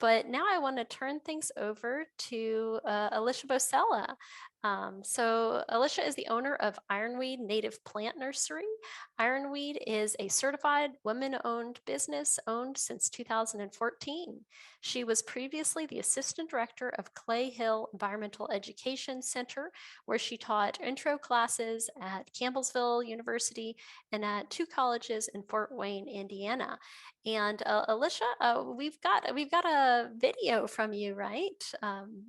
but now I want to turn things over to Alicia Bosela. So Alicia is the owner of Ironweed Native Plant Nursery. Ironweed is a certified women-owned business owned since 2014. She was previously the assistant director of Clay Hill Environmental Education Center, where she taught intro classes at Campbellsville University and at two colleges in Fort Wayne, Indiana. And Alicia, we've got a video from you, right?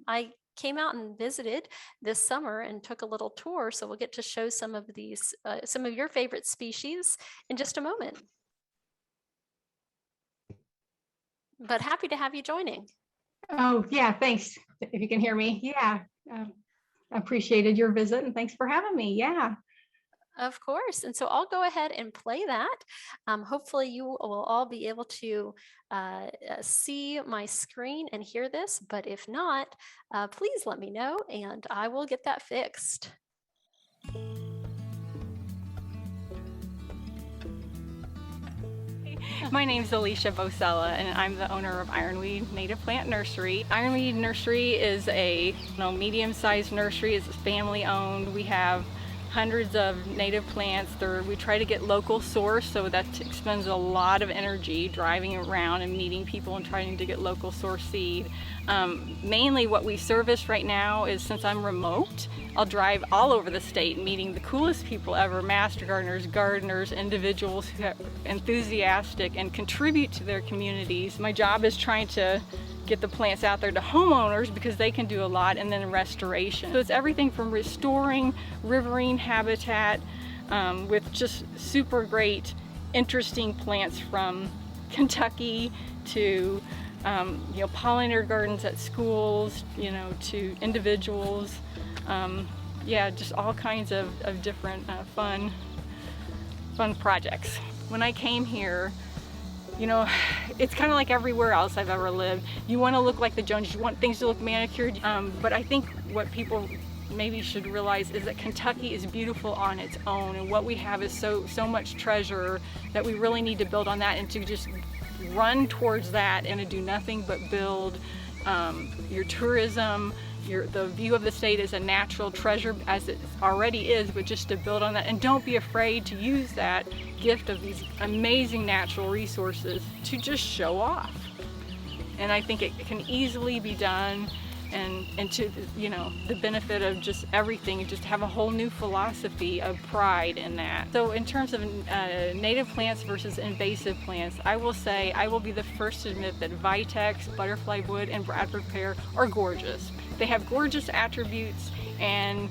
I came out and visited this summer and took a little tour, so we'll get to show some of your favorite species in just a moment. But happy to have you joining. Oh, yeah, thanks. If you can hear me. Yeah, I appreciated your visit and thanks for having me. Yeah. Of course. And so I'll go ahead and play that. Hopefully you will all be able to see my screen and hear this, but if not, please let me know and I will get that fixed. My name is Alicia Bosela and I'm the owner of Ironweed Native Plant Nursery. Ironweed Nursery is a medium-sized nursery. It's family owned. We have hundreds of native plants. We try to get local source, so that expends a lot of energy driving around and meeting people and trying to get local source seed. Mainly what we service right now is, since I'm remote, I'll drive all over the state meeting the coolest people ever, master gardeners, individuals who are enthusiastic and contribute to their communities. My job is trying to get the plants out there to homeowners because they can do a lot, and then restoration. So it's everything from restoring riverine habitat with just super great, interesting plants from Kentucky to pollinator gardens at schools, to individuals. Yeah, just all kinds of different fun projects. When I came here, it's kind of like everywhere else I've ever lived. You want to look like the Joneses, you want things to look manicured, but I think what people maybe should realize is that Kentucky is beautiful on its own, and what we have is so much treasure that we really need to build on that, and to just run towards that and to do nothing but build your tourism. The view of the state is a natural treasure as it already is, but just to build on that, and don't be afraid to use that gift of these amazing natural resources to just show off. And I think it can easily be done, and to the benefit of just everything, and just have a whole new philosophy of pride in that. So in terms of native plants versus invasive plants, I will say I will be the first to admit that Vitex, butterfly wood, and Bradford pear are gorgeous. They have gorgeous attributes, and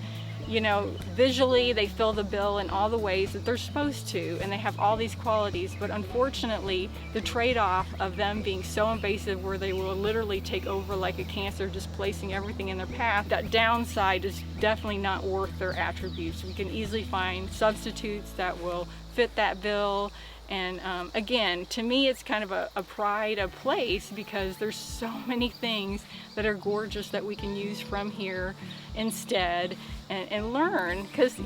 visually they fill the bill in all the ways that they're supposed to, and they have all these qualities. But unfortunately, the trade-off of them being so invasive, where they will literally take over like a cancer, displacing everything in their path, that downside is definitely not worth their attributes. We can easily find substitutes that will fit that bill. And again, to me, it's kind of a pride of place, because there's so many things that are gorgeous that we can use from here instead, and learn. Because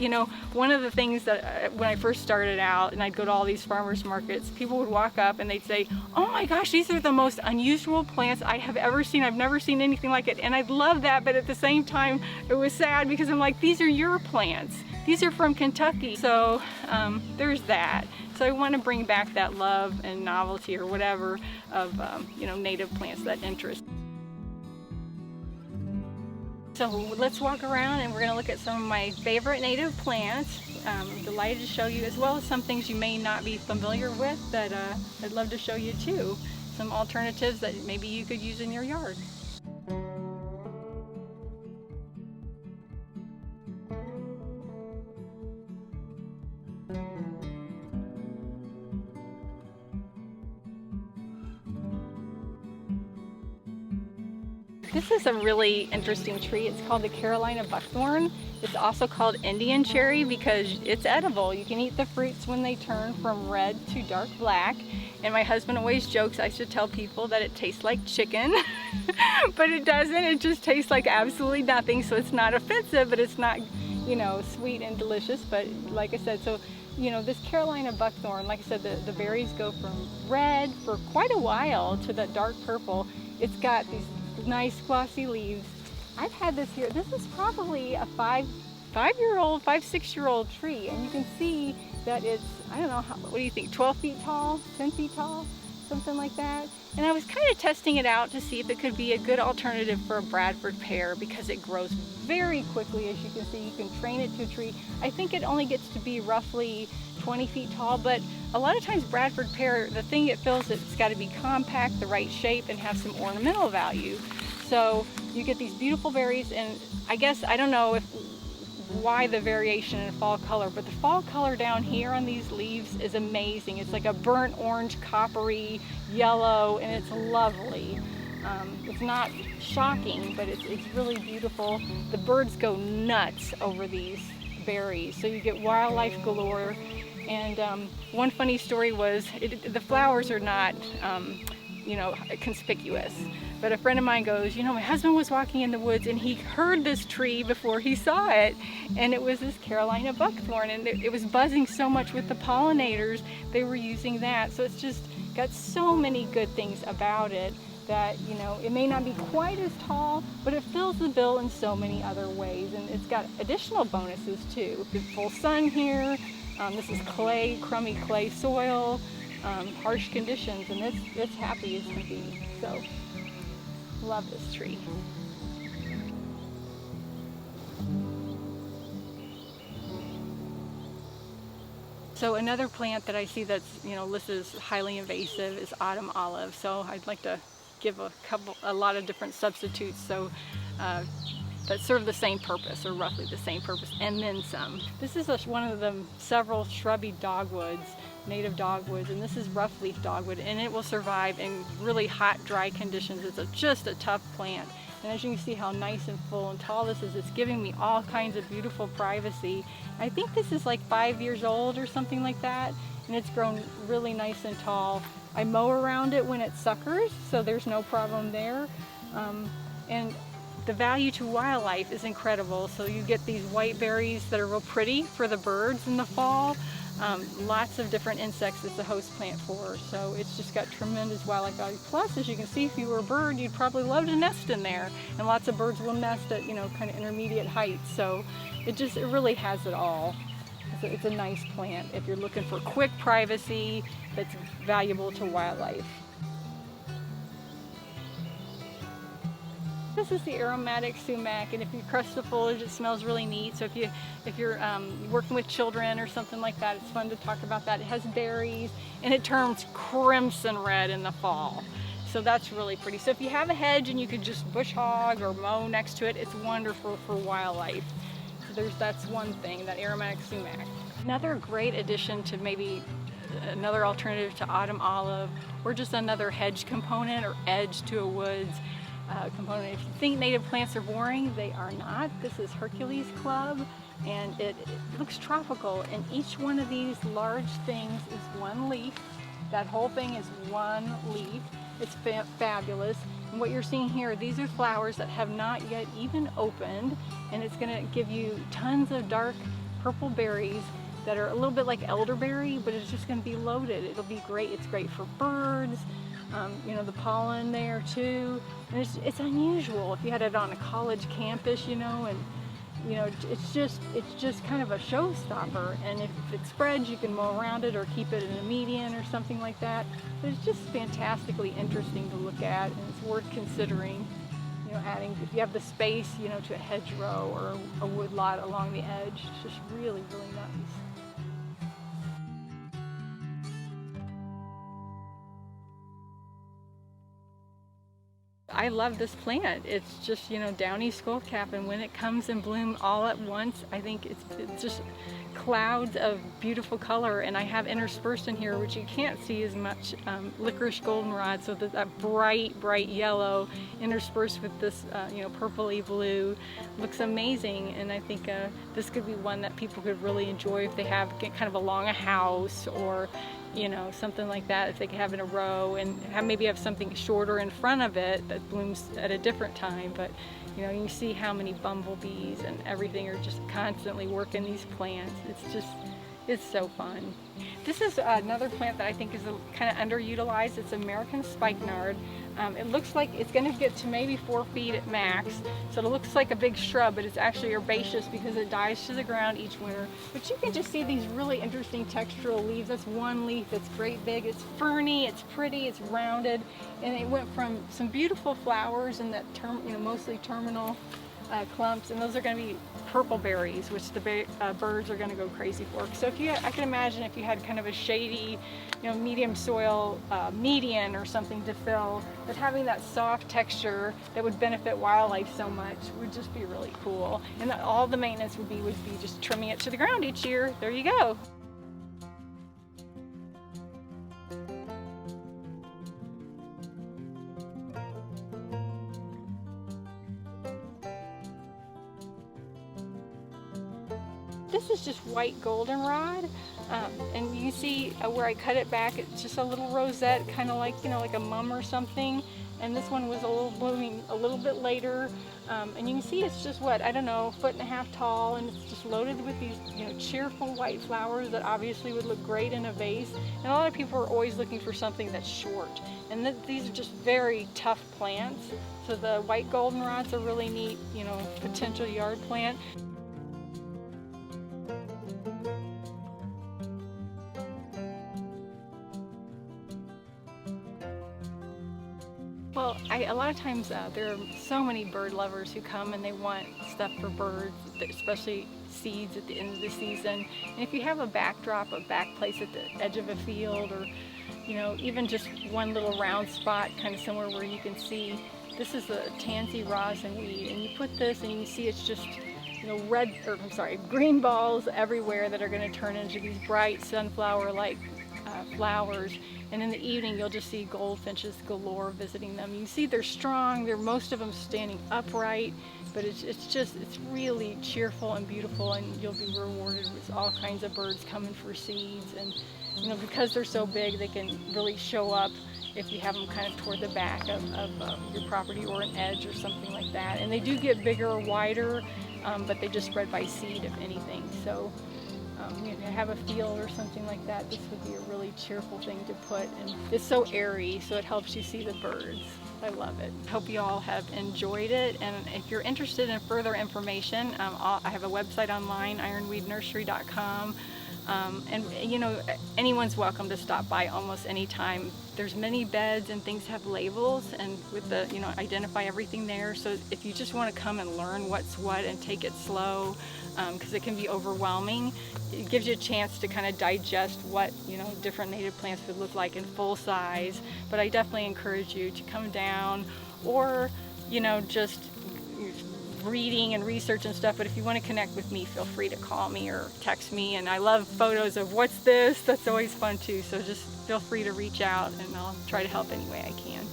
one of the things that when I first started out and I'd go to all these farmers markets, people would walk up and they'd say, "Oh my gosh, these are the most unusual plants I have ever seen. I've never seen anything like it." And I'd love that, but at the same time it was sad, because I'm like, these are your plants. These are from Kentucky. So there's that. So I want to bring back that love and novelty, or whatever, of native plants, that interest. So let's walk around, and we're going to look at some of my favorite native plants. I'm delighted to show you, as well as some things you may not be familiar with that I'd love to show you too. Some alternatives that maybe you could use in your yard. This is a really interesting tree. It's called the Carolina buckthorn. It's also called Indian cherry because it's edible. You can eat the fruits when they turn from red to dark black. And my husband always jokes I should tell people that it tastes like chicken, but it doesn't. It just tastes like absolutely nothing. So it's not offensive, but it's not, sweet and delicious. But like I said, so this Carolina buckthorn, like I said, the berries go from red for quite a while to that dark purple. It's got these nice glossy leaves. I've had this here. This is probably a 5-year-old, 6-year-old tree, and you can see that it's, I don't know, what do you think, 12 feet tall, 10 feet tall, something like that. And I was kind of testing it out to see if it could be a good alternative for a Bradford pear because it grows very quickly. As you can see, you can train it to a tree. I think it only gets to be roughly 20 feet tall, but a lot of times Bradford pear, the thing it feels, it's got to be compact, the right shape, and have some ornamental value. So you get these beautiful berries, and I guess, I don't know why the variation in fall color, but the fall color down here on these leaves is amazing. It's like a burnt orange, coppery yellow, and it's lovely. It's not shocking, but it's really beautiful. The birds go nuts over these berries, so you get wildlife galore. And one funny story was, the flowers are not, you know, conspicuous. But a friend of mine goes, you know, my husband was walking in the woods and he heard this tree before he saw it, and it was this Carolina buckthorn, and it was buzzing so much with the pollinators, they were using that. So it's just got so many good things about it that, you know, it may not be quite as tall, but it fills the bill in so many other ways, and it's got additional bonuses too. The full sun here, this is clay, crummy clay soil, harsh conditions, and it's happy as can be. So love this tree. So another plant that I see that's, you know, listed as highly invasive is autumn olive. So I'd like to give a lot of different substitutes so that serve the same purpose, or roughly the same purpose, and then some. This is one of the several shrubby dogwoods, native dogwoods, and this is roughleaf dogwood, and it will survive in really hot, dry conditions. It's just a tough plant. And as you can see how nice and full and tall this is, it's giving me all kinds of beautiful privacy. I think this is like 5 years old or something like that, and it's grown really nice and tall. I mow around it when it suckers, so there's no problem there. And the value to wildlife is incredible. So you get these white berries that are real pretty for the birds in the fall. Lots of different insects it's a host plant for, so it's just got tremendous wildlife value. Plus, as you can see, if you were a bird, you'd probably love to nest in there, and lots of birds will nest at, you know, kind of intermediate heights. So it really has it all. It's a nice plant if you're looking for quick privacy that's valuable to wildlife. This is the aromatic sumac, and if you crush the foliage, it smells really neat. So if you're working with children or something like that, it's fun to talk about that. It has berries, and it turns crimson red in the fall. So that's really pretty. So if you have a hedge and you could just bush hog or mow next to it, it's wonderful for wildlife. So that's one thing, that aromatic sumac. Another great addition to maybe another alternative to autumn olive, or just another hedge component or edge to a woods component. If you think native plants are boring, they are not. This is Hercules Club, and it looks tropical, and each one of these large things is one leaf. That whole thing is one leaf. It's fabulous. And what you're seeing here, these are flowers that have not yet even opened, and it's going to give you tons of dark purple berries that are a little bit like elderberry, but it's just going to be loaded. It'll be great. It's great for birds. You know, the pollen there too, and it's unusual if you had it on a college campus, you know, and you know, it's just kind of a showstopper. And if it spreads, you can mow around it or keep it in a median or something like that. But it's just fantastically interesting to look at, and it's worth considering, you know, adding, if you have the space, you know, to a hedgerow or a wood lot along the edge. It's just really, really nice. I love this plant. It's just, you know, downy skullcap, and when it comes in bloom all at once, I think it's just clouds of beautiful color. And I have interspersed in here, which you can't see as much, licorice goldenrod, so that bright yellow interspersed with this, you know, purpley blue. Looks amazing, and I think this could be one that people could really enjoy if they have kind of along a house, or you know, something like that, if they could have in a row and maybe have something shorter in front of it that blooms at a different time. But you know, you see how many bumblebees and everything are just constantly working these plants. It's so fun. This is another plant that I think is kind of underutilized. It's American spikenard. It looks like it's going to get to maybe 4 feet at max, so it looks like a big shrub, but it's actually herbaceous because it dies to the ground each winter. But you can just see these really interesting textural leaves. That's one leaf that's great big. It's ferny, it's pretty, it's rounded, and it went from some beautiful flowers and that mostly terminal clumps, and those are going to be purple berries, which the birds are going to go crazy for. So I can imagine if you had kind of a shady, medium soil median or something to fill, but having that soft texture that would benefit wildlife so much would just be really cool. And all the maintenance would be just trimming it to the ground each year. There you go. This is just white goldenrod, and you see where I cut it back, it's just a little rosette, kind of like, like a mum or something. And this one was blooming a little bit later, and you can see it's just what, I don't know, 1.5 feet tall, and it's just loaded with these, cheerful white flowers that obviously would look great in a vase. And a lot of people are always looking for something that's short, and these are just very tough plants. So the white goldenrod's a really neat, potential yard plant. Well, a lot of times there are so many bird lovers who come and they want stuff for birds, especially seeds at the end of the season. And if you have a backdrop, a back place at the edge of a field, or even just one little round spot, kind of somewhere where you can see, this is the tansy rosin weed, and you put this and you can see it's just green balls everywhere that are going to turn into these bright sunflower-like flowers. And in the evening, you'll just see goldfinches galore visiting them. You see they're strong. Most of them standing upright, but it's really cheerful and beautiful, and you'll be rewarded with all kinds of birds coming for seeds. And because they're so big, they can really show up if you have them kind of toward the back of your property or an edge or something like that. And they do get bigger or wider, but they just spread by seed, if anything. So if you have a field or something like that, this would be a really cheerful thing to put. And it's so airy, so it helps you see the birds. I love it. Hope you all have enjoyed it. And if you're interested in further information, I have a website online, ironweednursery.com. And anyone's welcome to stop by almost any time. There's many beds and things have labels, and with the identify everything there. So if you just want to come and learn what's what and take it slow, because it can be overwhelming, it gives you a chance to kind of digest what different native plants would look like in full size. But I definitely encourage you to come down, or just reading and research and stuff. But if you want to connect with me, feel free to call me or text me. And I love photos of what's this. That's always fun too. So just feel free to reach out, and I'll try to help any way I can.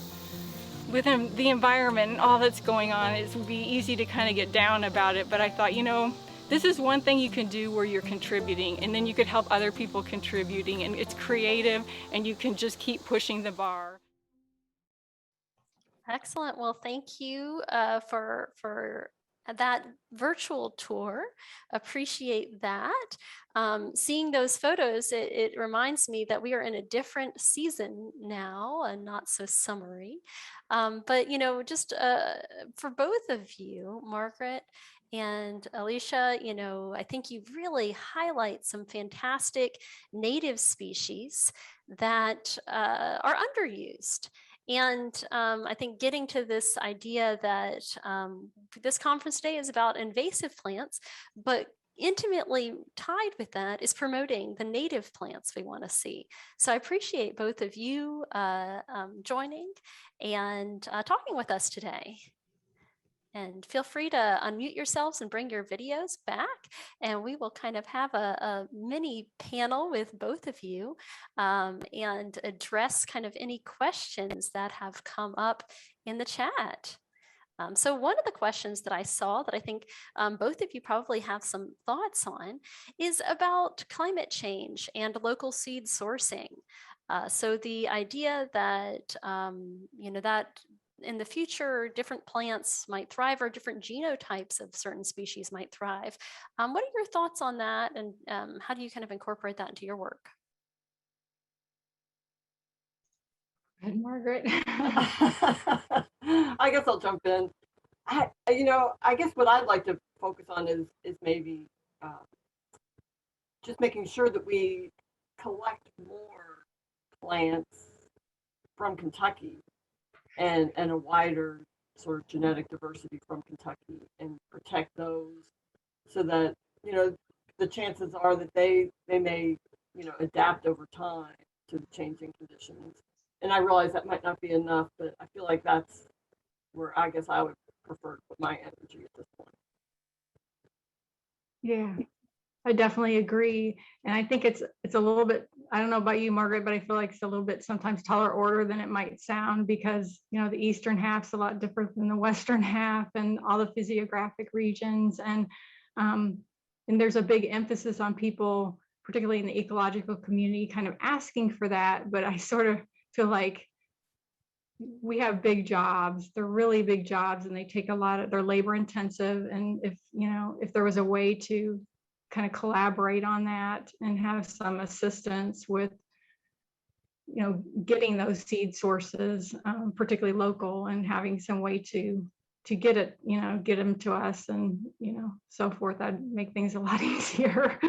Within the environment and all that's going on, it would be easy to kind of get down about it. But I thought, this is one thing you can do where you're contributing, and then you could help other people contributing, and it's creative, and you can just keep pushing the bar. Excellent. Well, thank you for that virtual tour. Appreciate that. Seeing those photos, it reminds me that we are in a different season now, and not so summery. But just for both of you, Margaret and Alicia, I think you really highlight some fantastic native species that are underused. And I think getting to this idea that this conference today is about invasive plants, but intimately tied with that is promoting the native plants we want to see. So I appreciate both of you joining and talking with us today. And feel free to unmute yourselves and bring your videos back, and we will kind of have a mini panel with both of you and address kind of any questions that have come up in the chat. So one of the questions that I saw that I think both of you probably have some thoughts on is about climate change and local seed sourcing. So the idea that, that in the future, different plants might thrive, or different genotypes of certain species might thrive. What are your thoughts on that, and how do you kind of incorporate that into your work? Good, Margaret. I guess I'll jump in. I guess what I'd like to focus on is maybe just making sure that we collect more plants from Kentucky and a wider sort of genetic diversity from Kentucky and protect those so that, the chances are that they may, adapt over time to the changing conditions. And I realize that might not be enough, but I feel like that's where I guess I would prefer to put my energy at this point. Yeah, I definitely agree. And I think it's a little bit, I don't know about you, Margaret, but I feel like it's a little bit sometimes taller order than it might sound because, the eastern half's a lot different than the western half and all the physiographic regions. And there's a big emphasis on people, particularly in the ecological community, kind of asking for that. But I sort of feel like we have big jobs. They're really big jobs and they take they're labor intensive. And if there was a way to kind of collaborate on that and have some assistance with, getting those seed sources, particularly local, and having some way to get it, get them to us and, so forth, that'd make things a lot easier.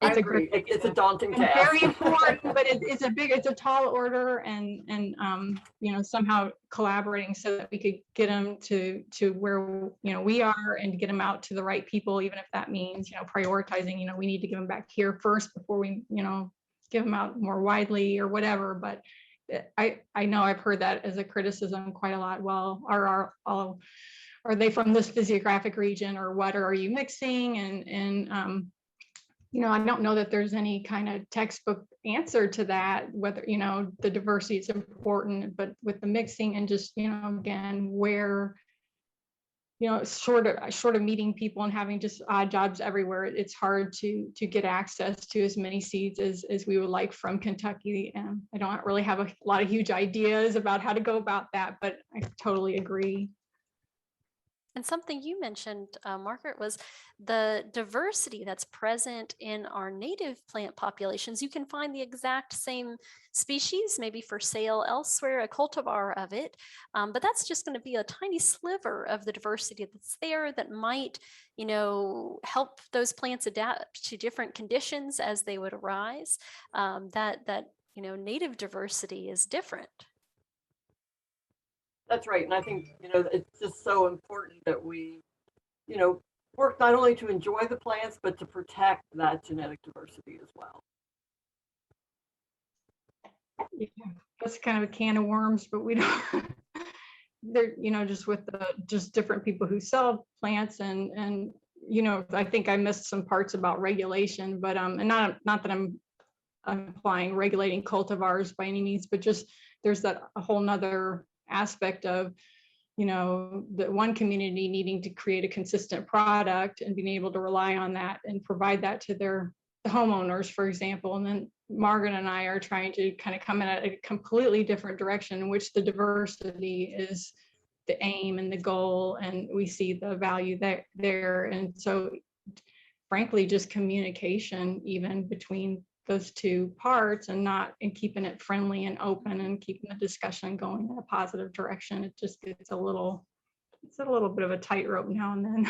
I agree. It's a daunting task. Very important, but it's a tall order, and somehow collaborating so that we could get them to where we are and get them out to the right people, even if that means prioritizing. We need to give them back here first before we give them out more widely or whatever. But I know I've heard that as a criticism quite a lot. Well, are they from this physiographic region or what? Or are you mixing? And I don't know that there's any kind of textbook answer to that, whether, the diversity is important, but with the mixing and just, again, where, short of meeting people and having just odd jobs everywhere, it's hard to get access to as many seeds as we would like from Kentucky. And I don't really have a lot of huge ideas about how to go about that, but I totally agree. And something you mentioned, Margaret, was the diversity that's present in our native plant populations. You can find the exact same species, maybe for sale elsewhere, a cultivar of it, but that's just going to be a tiny sliver of the diversity that's there that might, help those plants adapt to different conditions as they would arise. That native diversity is different. That's right. And I think, it's just so important that we, work not only to enjoy the plants, but to protect that genetic diversity as well. Yeah, that's kind of a can of worms, but we don't, they're, just with just different people who sell plants and, I think I missed some parts about regulation, but, and not that I'm applying regulating cultivars by any means, but just there's that a whole nother aspect of the one community needing to create a consistent product and being able to rely on that and provide that to the homeowners, for example. And then Margaret and I are trying to kind of come in a completely different direction in which the diversity is the aim and the goal, and we see the value there. And so frankly, just communication even between those two parts and keeping it friendly and open and keeping the discussion going in a positive direction. It just gets a little bit of a tightrope now and then.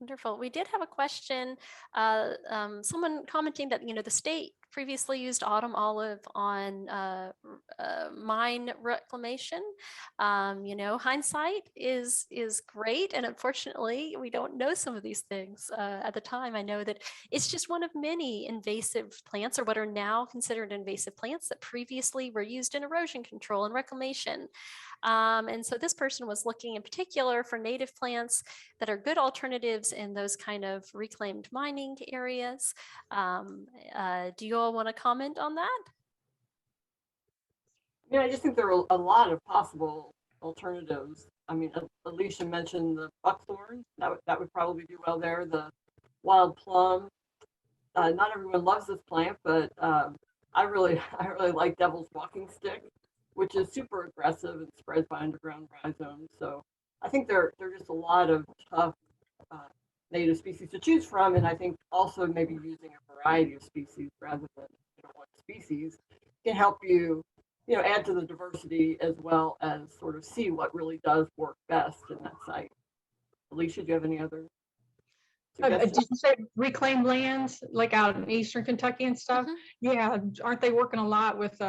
Wonderful. We did have a question, someone commenting that, the state previously used autumn olive on mine reclamation. Hindsight is great. And unfortunately, we don't know some of these things. At the time, I know that it's just one of many invasive plants, or what are now considered invasive plants, that previously were used in erosion control and reclamation. And so this person was looking in particular for native plants that are good alternatives in those kind of reclaimed mining areas. Do you all want to comment on that? Yeah, I just think there are a lot of possible alternatives. I mean, Alicia mentioned the buckthorn. That would probably do well there. The wild plum. Not everyone loves this plant, but I really like devil's walking stick, which is super aggressive and spreads by underground rhizomes. So I think there are just a lot of tough native species to choose from, and I think also maybe using a variety of species rather than one species can help you, add to the diversity as well as sort of see what really does work best in that site. Alicia, do you have any other Did suggestions? you say reclaimed lands like out in eastern Kentucky and stuff? Mhm. Yeah, aren't they working a lot with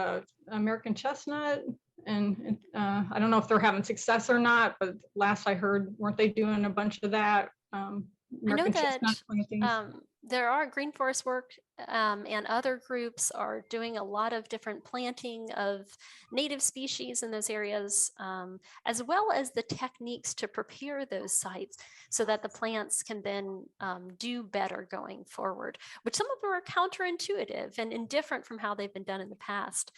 American chestnut? And I don't know if they're having success or not, but last I heard, weren't they doing a bunch of that? I know American chestnut that plantings. there are green forest work and other groups are doing a lot of different planting of native species in those areas, as well as the techniques to prepare those sites so that the plants can then do better going forward, which some of them are counterintuitive and different from how they've been done in the past.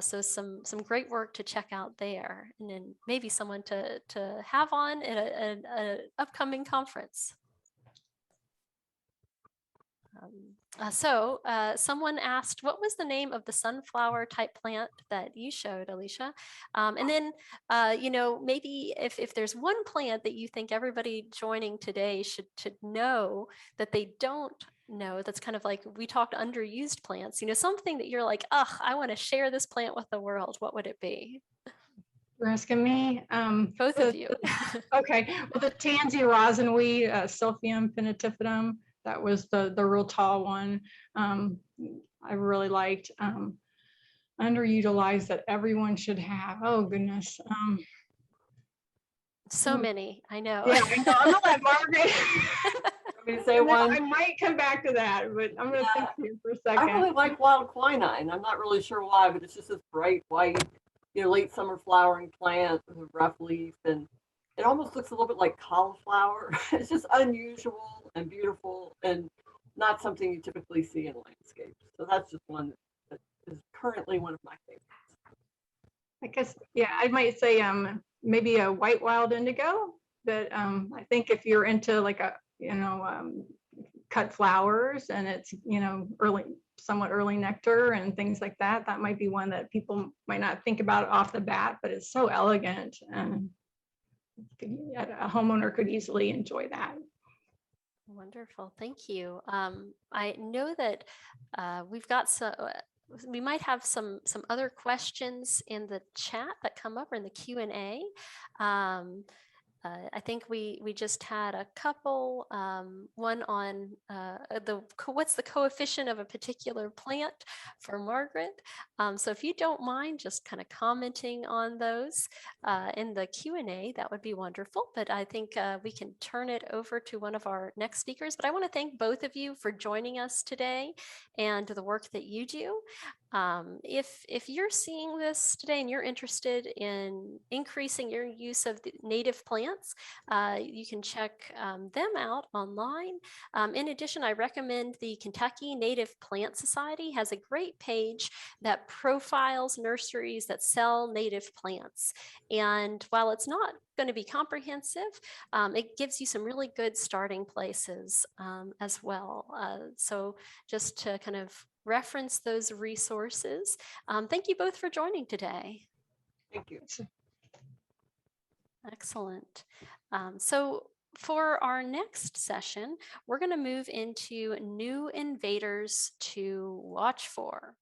So some great work to check out there, and then maybe someone to have on at an upcoming conference. Someone asked, what was the name of the sunflower type plant that you showed, Alicia? And then, maybe if there's one plant that you think everybody joining today should know that they don't know, that's kind of like, we talked underused plants, something that you're like, oh, I want to share this plant with the world. What would it be? You're asking me? Both of you. Okay, well, the tansy rosinweed, Silphium pinnatifidum, that was the real tall one. I really liked. Underutilized that everyone should have. Oh goodness. So many, I know. Yeah, I know. I'm gonna let Margaret. Want me to say one? I might come back to that, but I'm gonna think here for a I second. really like wild quinine. I'm not really sure why, but it's just this bright white, late summer flowering plant with a rough leaf, and it almost looks a little bit like cauliflower. It's just unusual and beautiful, and not something you typically see in landscapes. So that's just one that is currently one of my favorites. I guess, yeah, I might say maybe a white wild indigo. That I think if you're into like a cut flowers and it's somewhat early nectar and things like that, that might be one that people might not think about off the bat, but it's so elegant and a homeowner could easily enjoy that. Wonderful, thank you. I know that we've got some. We might have some other questions in the chat that come up or in the Q&A. I think we just had a couple, one on what's the coefficient of a particular plant for Margaret. So if you don't mind just kind of commenting on those in the Q&A, that would be wonderful. But I think we can turn it over to one of our next speakers. But I want to thank both of you for joining us today and the work that you do. If you're seeing this today and you're interested in increasing your use of the native plants, you can check them out online. In addition, I recommend the Kentucky Native Plant Society has a great page that profiles nurseries that sell native plants. And while it's not going to be comprehensive, it gives you some really good starting places as well. So just to kind of reference those resources. Thank you both for joining today. Thank you. Excellent. So for our next session, we're going to move into new invaders to watch for.